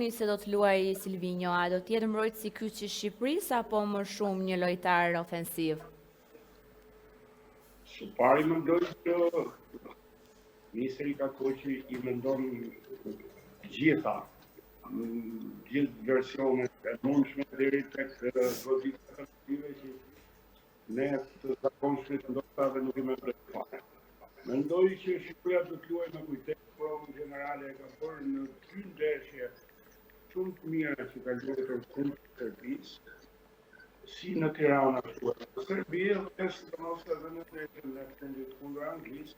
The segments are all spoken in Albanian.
mendoni se do të luajë Silvinho? A do të jetë mbrojtësi kyç i Shqipërisë apo më shumë një lojtar ofensiv? Së pari mendoj që Ministri Kakoqi I mendon gjitha, gjithë versionet e mundshme deri tek pozitat ofensive që ne të zakonshmit ndoshta edhe nuk I mendojmë fare. Mendoj që Shqipëria do të luajë me kujdes, por në generale ka bërë në 2 ndeshje shumë të mira që ka luajtur kundër Serbisë, si në Tirana ashtu edhe në Serbi, dhe sidomos edhe në ndeshjen e fundit kundër Anglisë,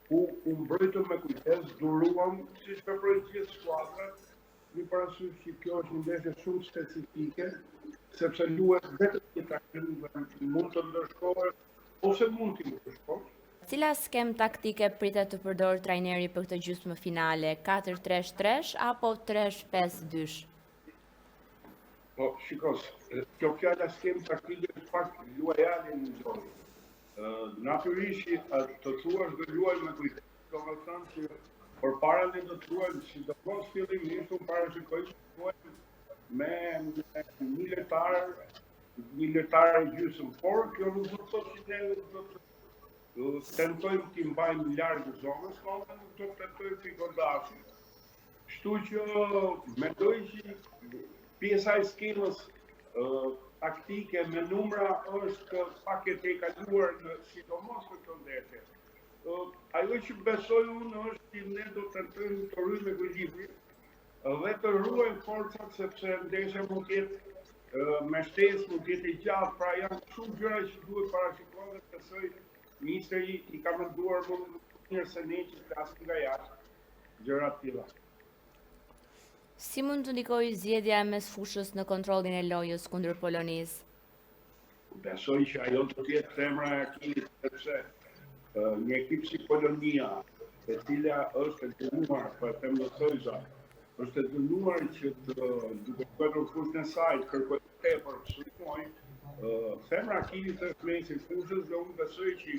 ku u mbrojtëm me kujdes, duruam siç veprojnë gjithë skuadrat, një parasysh që kjo është një ndeshje shumë specifike, sepse luhet vetëm një takim dhe mund të ndërshkohet ose mund të ndërshkohet. Cila skem taktike pritet të përdor trajneri për këtë gjysmë finale? 4-3-3 apo 3-5-2? Po, shikos, kjo fjala skem taktike është pak luajale në zoni. Natyrisht të thuash do luaj me kujdes, do të thënë që përpara ne do të luajmë sidomos fillimisht unë parashikoj që luajmë me një lojtar gjysmë, por kjo nuk do të thotë që ne do të tentojmë t'i mbajmë larg zonës, por nuk do të tentojmë t'i godasim. Kështu që mendoj që pjesa e skemës taktike me numra është pak e tejkaluar në sidomos në këtë ndeshje. Ajo që besoj unë është që ne do të tentojmë të rrymë ekuilibrin dhe të ruajmë forcat sepse ndeshja mund të jetë me shtesë, mund të jetë I gjatë, pra janë shumë gjëra që duhet parashikohen dhe besoj Ministri I ka menduar më mirë se ne që flasim nga jashtë gjëra të tilla. Si mund të ndikojë zgjedhja mes fushës në kontrollin e lojës kundër Polonisë? Besoj që ajo do të jetë femra e Akilit, sepse një ekip si Polonia, e cila është e dënuar, po e them në thojza, është e dënuar që duke bërë fushën e saj, kërkoj tepër sulmoj, femra e Akilit është mes I fushës dhe unë besoj që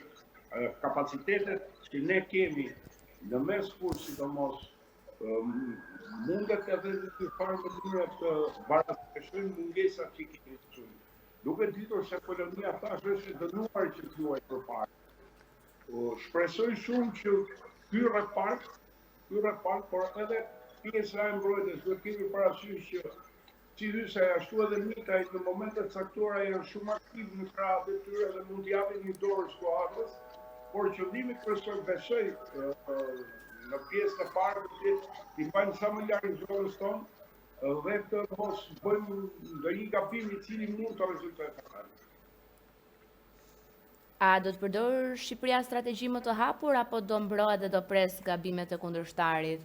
kapacitetet që ne kemi në mes fushë sidomos mundet edhe të farë mënyra të barazdheshojmë mungesat që kemi shumë. Duke ditur se Polonia thash është e dënuar që të luajë përpara. Shpresoj shumë që ky repart, por edhe pjesa e mbrojtjes duhet kemi parasysh që si hyse ashtu edhe Mikaj në momentet caktuara janë shumë aktiv në krahët e tyre dhe mund t'i japin një dorë skuadrës, por qëllimi kryesor besoj në pjesën e parë t'i mbajnë sa më larg zonës tonë dhe të mos bëjmë ndonjë gabim I cili mund të rezultojë fatal. A do të përdor Shqipëria strategji më të hapur apo do mbrohet dhe do pres gabimet e kundërshtarit?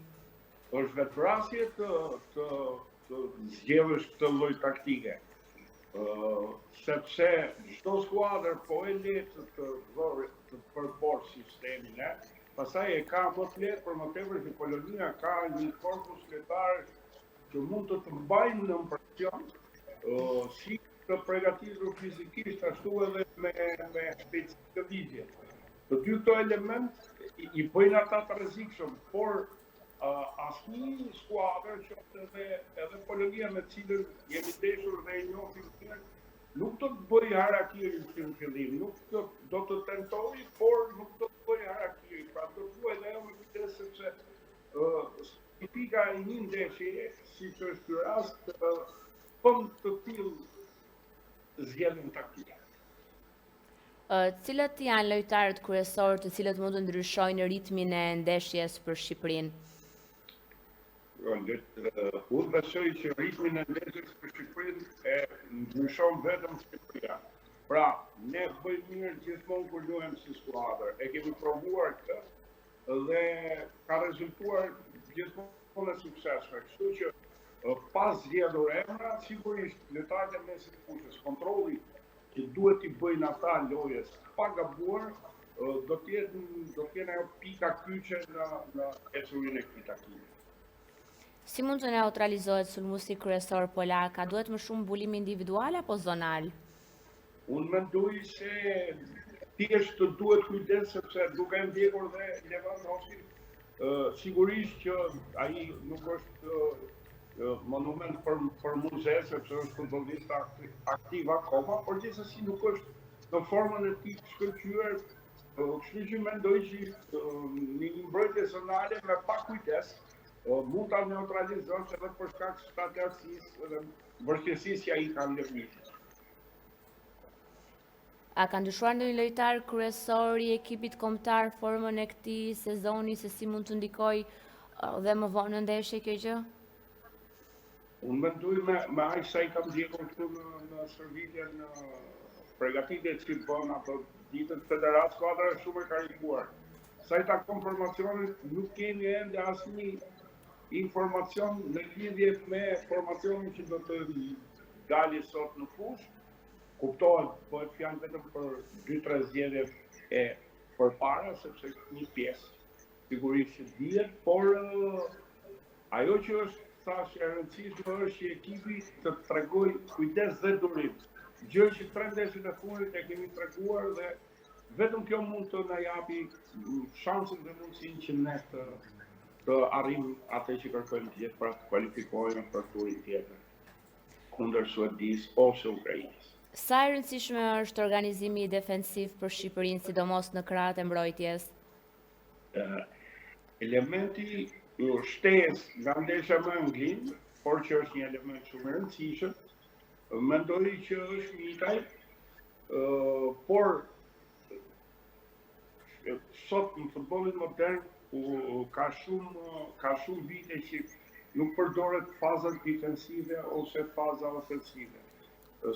Është vetvrasje të zgjedhësh këtë lloj taktike. Sepse çdo skuadër po e lehtë të përbërë sistemin, pastaj e ka më të lehtë për më tepër që Polonia ka një korpus lojtarësh që mund të mbajnë në presion, si të përgatitur fizikisht ashtu edhe me shpejtësi të ligje. Të dy këto element I bëjnë ata të rrezikshëm, por asnjë skuadër që edhe Polonia me cilën jemi ndeshur dhe e njohim mirë, nuk do të bëjë harakiri në fillim, nuk do të tentojë, por nuk do të bëjë harakiri. Pra do të luajë dhe ajo me kujdes sepse specifika e një ndeshje, siç është ky rast, të tillë zgjedhjen taktike. Cilët janë lojtarët kryesorë të cilët mund të ndryshojnë ritmin e ndeshjes për Shqipërinë? Unë besoj që ritmin e ndeshjes për Shqipërinë e ndryshon vetëm Shqipëria. Pra, ne bëjmë mirë gjithmonë kur luajmë si skuadër. E kemi provuar këtë dhe ka rezultuar gjithmonë e suksesshme. Kështu që pas zgjedhur emra, sigurisht lojtarët e mesit të fushës, kontrolli që duhet t'i bëjnë ata lojës pa gabuar, do t'jenë ajo pika kyçe në ecurinë e këtij takimi. Si mund të neutralizohet sulmuesi kryesor polak? A duhet më shumë mbulim individual apo zonal? Unë mendoj se thjesht duhet kujdes sepse duke ndjekur dhe Lewandowski, sigurisht që ai nuk është monument për muze, sepse është futbollist aktiv akoma, por gjithsesi nuk është në formën e tij të shkëlqyer. Kështu që mendoj që një mbrojtje zonale me pak kujdes mund ta neutralizosh edhe për shkak të atërsisë dhe vështirësisë që ai ka ndërmjet. A ka ndryshuar ndonjë lojtar kryesor i ekipit kombëtar formën e këtij sezoni, se si mund të ndikoj dhe më vonë në ndeshje kjo gjë? Unë mendoj me aq sa i kam ndjekur këtu në shërbitjen në përgatitjet që bën apo ditët federat, skuadra është shumë e karikuar. Sa i takon formacionit, nuk kemi ende asnjë informacion në lidhje me formacionin që do të dalë sot në fushë. Kuptohet, bëhet fjalë vetëm për 2-3 zgjedhje e përpara, sepse një pjesë sigurisht që dihet, por ajo që është thash e rëndësishme është që ekipi të tregoj kujdes dhe durim. Gjë që 3 ndeshjet e fundit e kemi treguar dhe vetëm kjo mund të na japi shansin dhe mundësinë që ne të arrijmë atë që kërkojmë të jetë, pra të kualifikohemi për turin tjetër kundër Suedisë ose Ukrainës. Sa e rëndësishme është organizimi defensiv për Shqipërinë, sidomos në krahët e mbrojtjes? Elementi shtesë nga ndeshja me Anglinë, por që është një element shumë i rëndësishëm, mendoj që është Mitaj, por sot në futbollin modern ka shumë vite që nuk përdoret faza defensive ose faza ofensive.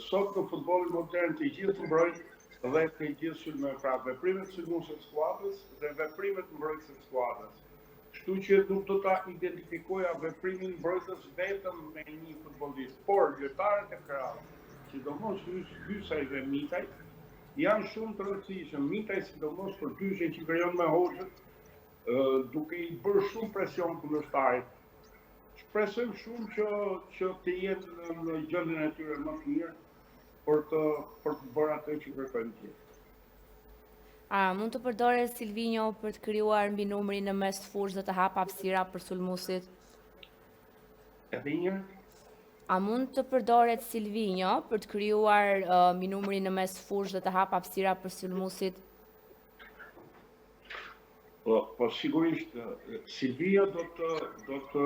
Sot në futbollin modern të gjithë mbrojtjet dhe të gjithë sulme, pra veprimet sulmuese të skuadrës dhe veprimet mbrojtëse të skuadrës. Kështu që nuk do ta identifikoja veprimin mbrojtës vetëm me një futbollist, por lojtarët e krahut, sidomos Hysaj dhe Mitaj, janë shumë të rëndësishëm. Mitaj sidomos për dyshën që krijon me hoxhët, duke i bërë shumë presion kundërshtarit. Shpresojmë shumë që të jenë në gjendjen e tyre më të mirë për të bërë atë që kërkojnë të jetë. A mund të përdoret Silvinho për të krijuar mbinumrin në mes të fushës dhe të hap hapësira për sulmuesit? Edhe një A mund të përdoret Silvinho për të krijuar mbinumrin në mes të fushës dhe të hap hapësira për sulmuesit? Po sigurisht Silvinho do të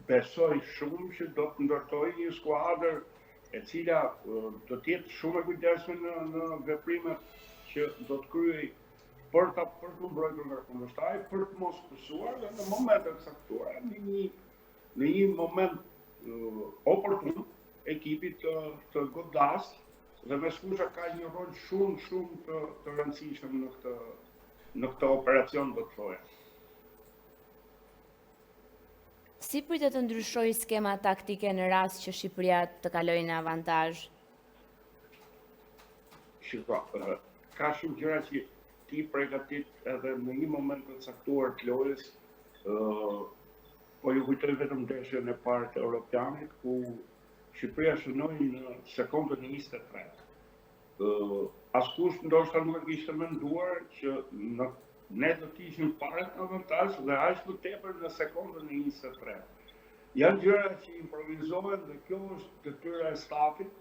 besoj shumë që do të ndërtoj një skuadër e cila do të jetë shumë e kujdesshme në veprimet që do të kryej për të mbrojtur nga kundërshtari, për të mos pësuar dhe në momentet saktuara, në një moment oportun, ekipi të godas dhe me shkusha ka një rol shumë të rëndësishëm në këtë operacion, do të thoja. Si pritet të ndryshojë skema taktike në rast që Shqipëria të kalojë në avantazh? Shiko, ka shumë gjëra që ti përgatit edhe në një moment të caktuar të lojës, po ju kujtoj vetëm ndeshjen e parë të Europianit, ku Shqipëria shënoi në sekondën 23. Askush ndoshta nuk e kishte menduar që ne do të ishim parë në avantazh dhe aq më tepër në sekondën e 23. Janë gjëra që improvizohen dhe kjo është detyra e stafit,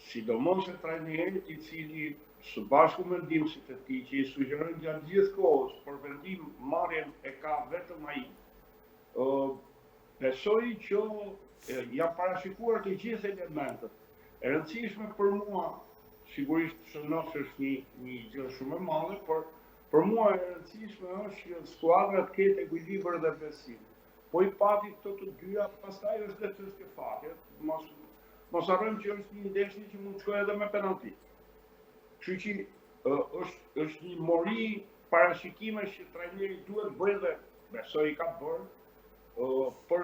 sidomos e trajnerit i cili së bashku me ndihmësit e tij që i sugjerojnë gjatë gjithë kohës, por vendim marrjen e ka vetëm ai. Besoj që janë parashikuar të gjithë elementet. E rëndësishme për mua, sigurisht shënos është një gjë shumë e madhe, por për mua e rëndësishme është që skuadra të ketë ekuilibër dhe besim. Po i pati këto të dyja, pastaj është dhe çështje fati. Mos harrojmë që është një ndeshje që mund të shkojë edhe me penalti. Kështu që është një mori parashikimesh që trajneri duhet bëjë dhe besoj i ka bërë për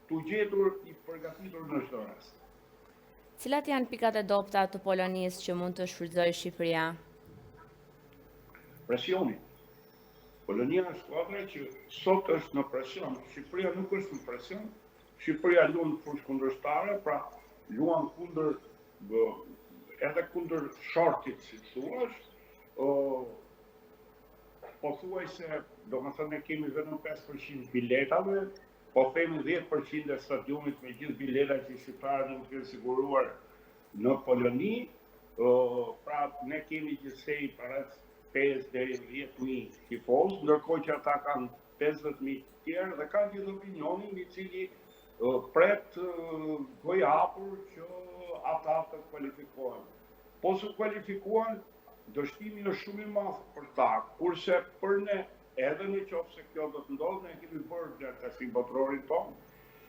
t'u gjetur i përgatitur në çdo rast. Cilat janë pikat e dobta të Polonisë që mund të shfrytëzojë Shqipëria? Presioni. Polonia është skuadra që sot është në presion. Shqipëria nuk është në presion. Shqipëria luan në fushë kundërshtare, pra luan edhe kundër shortit, si thuash. Pothuajse, domethënë ne kemi vetëm 5% biletave, po themi 10% e stadiumit me gjithë biletat që shqiptarët nuk kanë siguruar në Poloni, pra ne kemi gjithsej para 5 deri në 10.000 tifoz, ndërkohë që ata kanë 50.000 tjerë dhe kanë gjithë opinionin i cili pret gojë hapur që ata të kualifikohen. Po su kualifikohen, dështimi është shumë i madh për ta, kurse për ne, edhe në qoftë se kjo do të ndodhë, ne kemi bërë gjatë tasim botrorin tonë,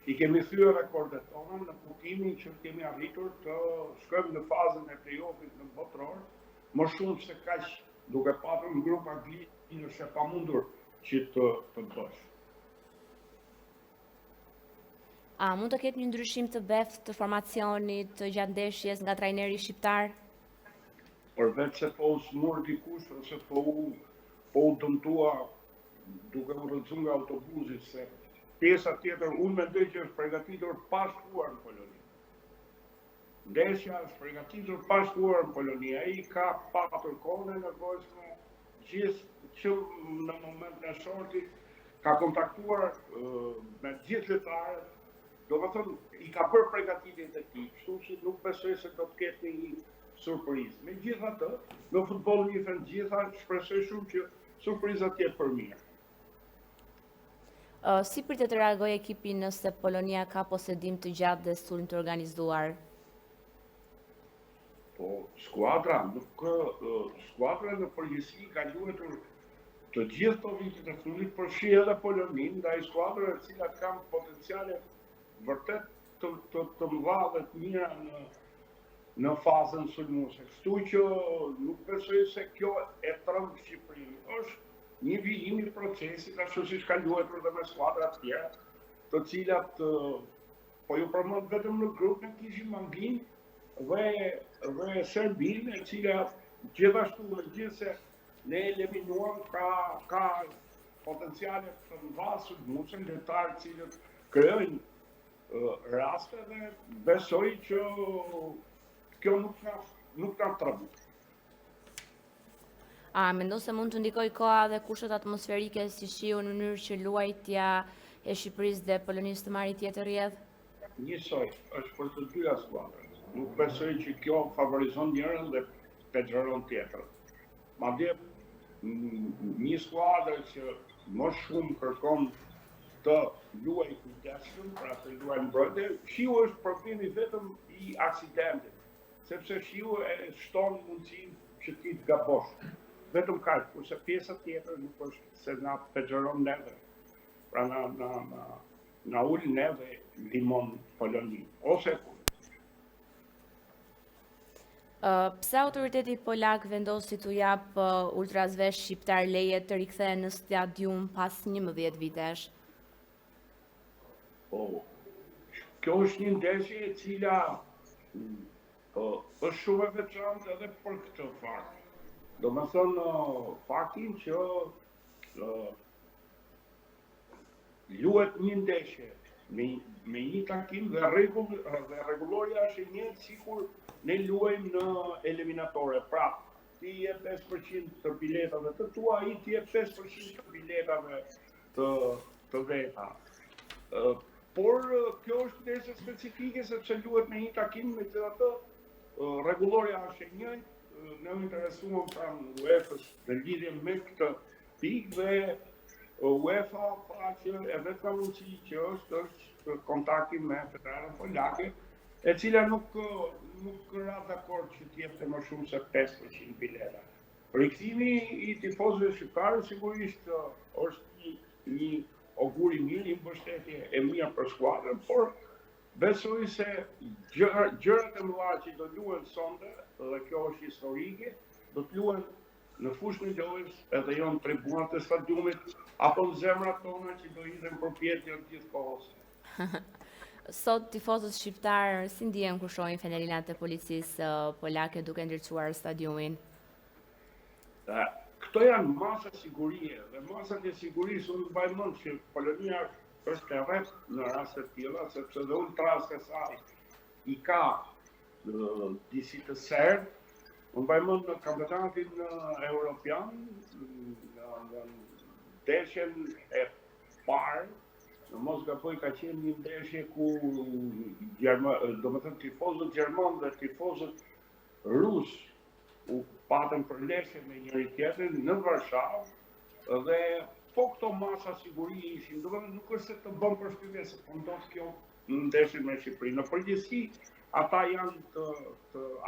i kemi thyer rekordet tona në puntimin që kemi arritur të shkojmë në fazën e play-offit në botror, më shumë se kaq duke patur në grup Angli është e pamundur që të bësh. A mund të ketë një ndryshim të beft të formacionit të gjatë ndeshjes nga trajneri shqiptar? Përveç se po u smur dikush ose po u dëmtua duke u rrëcu nga autobusi, se pjesa tjetër unë mendoj që është përgatitur pa shkuar në Poloni. Ndeshja është përgatitur pa shkuar në Poloni. Ai ka patur kohën e nevojshme gjithë që në moment në shortit ka kontaktuar me gjithë lojtarët. Do të thonë, i ka bërë përgatitjen e tij, kështu që nuk besoj se do të ketë një surprizë. Megjithatë, në futbollin e gjitha shpresoj shumë që surprizat jetë për mirë. Si pritet të reagojë ekipi nëse Polonia ka posedim të gjatë dhe sulm të organizuar? Po, skuadra në përgjithësi ka luajtur të gjithë të vitit e fundit, përfshi edhe Polonin, ndaj skuadrave të cilat kanë potenciale vërtet të mëdha dhe të mira në fazën sulmuese. Kështu që nuk besoj se kjo e trëmb Shqipërinë. Është një vijim i procesit, ashtu siç ka luajtur dhe me skuadra të tjera, të cilat po ju përmend vetëm në grup ne kishim Anglinë dhe Serbinë, e cila gjithashtu megjithse ne eliminuam ka potenciale të mëdha sulmuese, lojtarë të cilët krijojnë raste dhe besoj që kjo nuk na tremb. A mendon se mund të ndikojë koha dhe kushtet atmosferike si shiu në mënyrë që luajtja e Shqipërisë dhe Polonisë të marrë tjetër rrjedh? Njësoj, është për të dyja skuadrat. Nuk besoj që kjo favorizon njërin dhe pegjëron tjetrën. Madje një skuadër që më shumë kërkon të luaj kujdesshëm, pra të luaj mbrojtje, shiu është problemi vetëm i aksidentit, sepse shiu e shton mundësinë që ti të gabosh. Vetëm kaq, kurse pjesa tjetër nuk është se na pegjëron neve. Pra na ul neve limon Poloni, ose Pse autoriteti polak vendosi t'u jap ultrazve shqiptar leje të rikthehen në stadium pas 11 vitesh? Kjo është një ndeshje e cila është shumë e veçantë edhe për këtë fakt. Do më thonë faktin që luhet një ndeshje me një takim dhe rregulloria është e njëjtë sikur ne luajmë në eliminatore. Pra, ti je 5% të biletave të tua, ai ti je 5% të biletave të veta. Por kjo është ndeshje specifike sepse luhet me një takim, megjithatë rregulloria është e njëjtë. Ne u interesuam pranë UEFA-s në lidhje me këtë pikë dhe UEFA tha që e vetma mundësi që është kontakti me Federatën Polake, e cila nuk ra dakord që t'jepte më shumë se 5% bileta. Rikthimi i tifozëve shqiptarë sigurisht është një augur i mirë, një mbështetje e mirë për skuadrën, por besoj se gjërat e mëdha që do luhen sonte, dhe kjo është historike, do të luhen në fushën e lojës, edhe jo në tribunat e stadiumit, apo në zemrat tona që do hidhen përpjetje të gjithë kohës. Sot tifozët shqiptar si ndihen kur shohin fenelinat e policisë polake duke ndërcuar stadiumin? Këto janë masa sigurie, dhe masat e sigurisë unë mbaj mend që Polonia është e rreth në raste të tilla, sepse dhe ultras e saj i ka disi të serë. Unë mbaj mend në kampionatin evropian, në ndeshjen e parë, në mos gaboj ka qenë një ndeshje ku domethënë tifozët gjerman dhe tifozët rus u patën përleshje me njëri tjetrin në Varshavë dhe po këto masa siguri ishin, domethënë nuk është se të bën përshtypje se po ndodh kjo në ndeshjen me Shqipërinë. Në përgjithësi ata janë të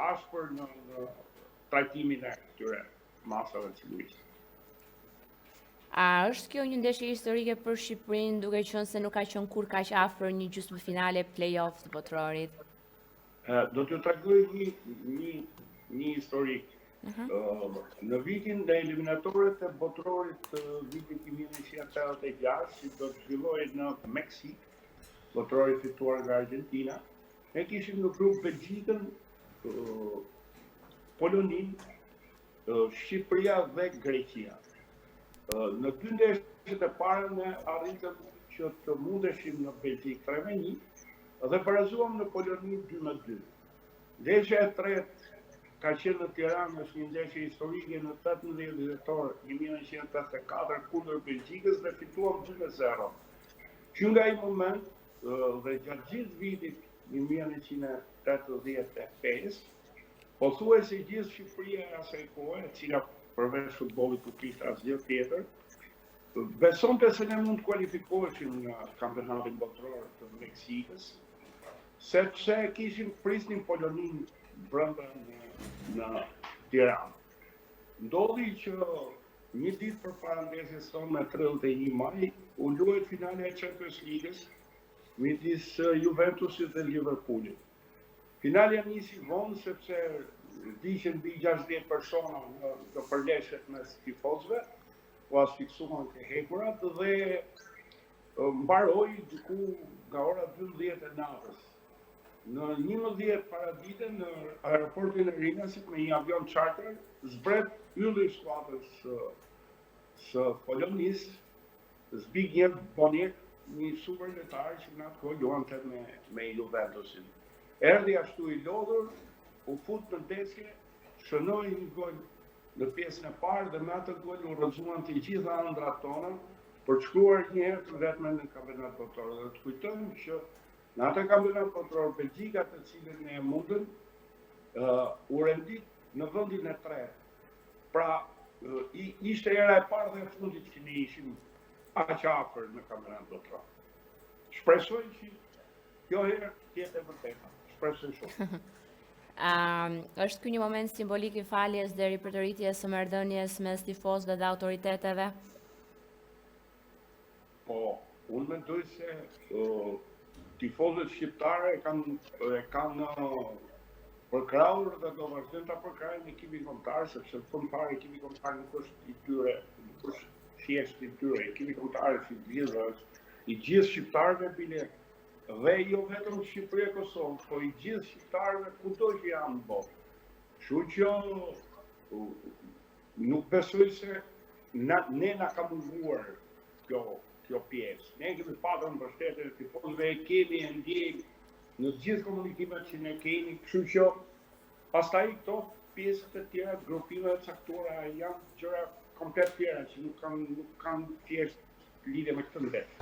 ashpër në trajtimin e këtyre masave sigurisë. A është kjo një ndeshje historike për Shqipërinë, duke qenë se nuk ka qenë kur kaq afër një gjysmëfinale play-off të botrorit? Do t'ju tregoj një histori. Në vitin dhe eliminatorët e botrorit të vitit 1986, që do të zhvillohej në Meksik, botrori fituar nga Argentina, ne kishim në grup Belgjikën, Poloninë, Shqipëria dhe Greqia. Në dy ndeshjet e para ne arritëm që të mundeshim në Belgjikë 3-1 dhe barazuam në Poloni 2-2. Ndeshja e tretë ka qenë në Tiranë, është një ndeshje historike në 18 dhjetor 1984 kundër Belgjikës dhe fituam 2-0. Që nga ai moment dhe gjatë gjithë vitit 1985, pothuajse gjithë Shqipëria e asaj kohe, e cila përveç futbollit nuk kishte asgjë tjetër, besonte se ne mund të kualifikoheshim në kampionatin botror të Meksikës, sepse prisnin Poloninë brenda në Tiranë. Ndodhi që një ditë përpara ndeshjes tonë me 31 maj, u luajt finale e Champions League-s midis Juventusit dhe Liverpoolit. Finalja nisi vonë sepse vdiqën mbi 60 persona në përleshjet mes tifozëve, u asfiksuan të hekurat dhe mbaroi diku nga ora 12 e natës. Në 11 paradite në aeroportin e Rinasit me një avion charter zbret ylli i skuadrës së Polonisë, Zbigniew Boniek, një superlojtar që në atë kohë luante me Juventusin. Erdhi ashtu i lodhur, u fut në ndeshje, shënoi një gol në pjesën e parë dhe me atë gol u rrëzuan të gjitha ëndrat tona për të shkruar një herë të vetmen në kampionat botror. Dhe të kujtojmë që në atë kampionat botror Belgjika, të cilën ne e mundën, u rendit në vendin e tretë. Pra, ishte era e parë dhe e fundit që ne ishim aq afër në kampionat botror. Shpresoj që kjo herë tjetë e vërteta. Shpresoj shumë. Është ky një moment simbolik i faljes dhe ripërtëritjes së marrëdhënies mes tifozëve dhe autoriteteve? Po, unë mendoj se tifozët shqiptare e kanë përkrahur dhe do vazhdojnë ta përkrahin ekipin kombëtar, sepse në fund fare ekipi kombëtar nuk është i tyre, nuk është thjesht i tyre, ekipi kombëtar është i gjithë shqiptarëve bile. Dhe jo vetëm Shqipëria e Kosovës, po i gjithë shqiptarëve kudo që janë në botë. Kështu që nuk besoj se ne na ka munguar kjo pjesë. Ne kemi patur mbështetjen e tifozëve, e kemi e ndjejmë në gjithë komunikimet që ne kemi, kështu që pastaj këto pjesët e tjera, grupimet e caktuara janë gjëra komplet tjera që nuk kanë thjesht lidhje me këtë ndeshje.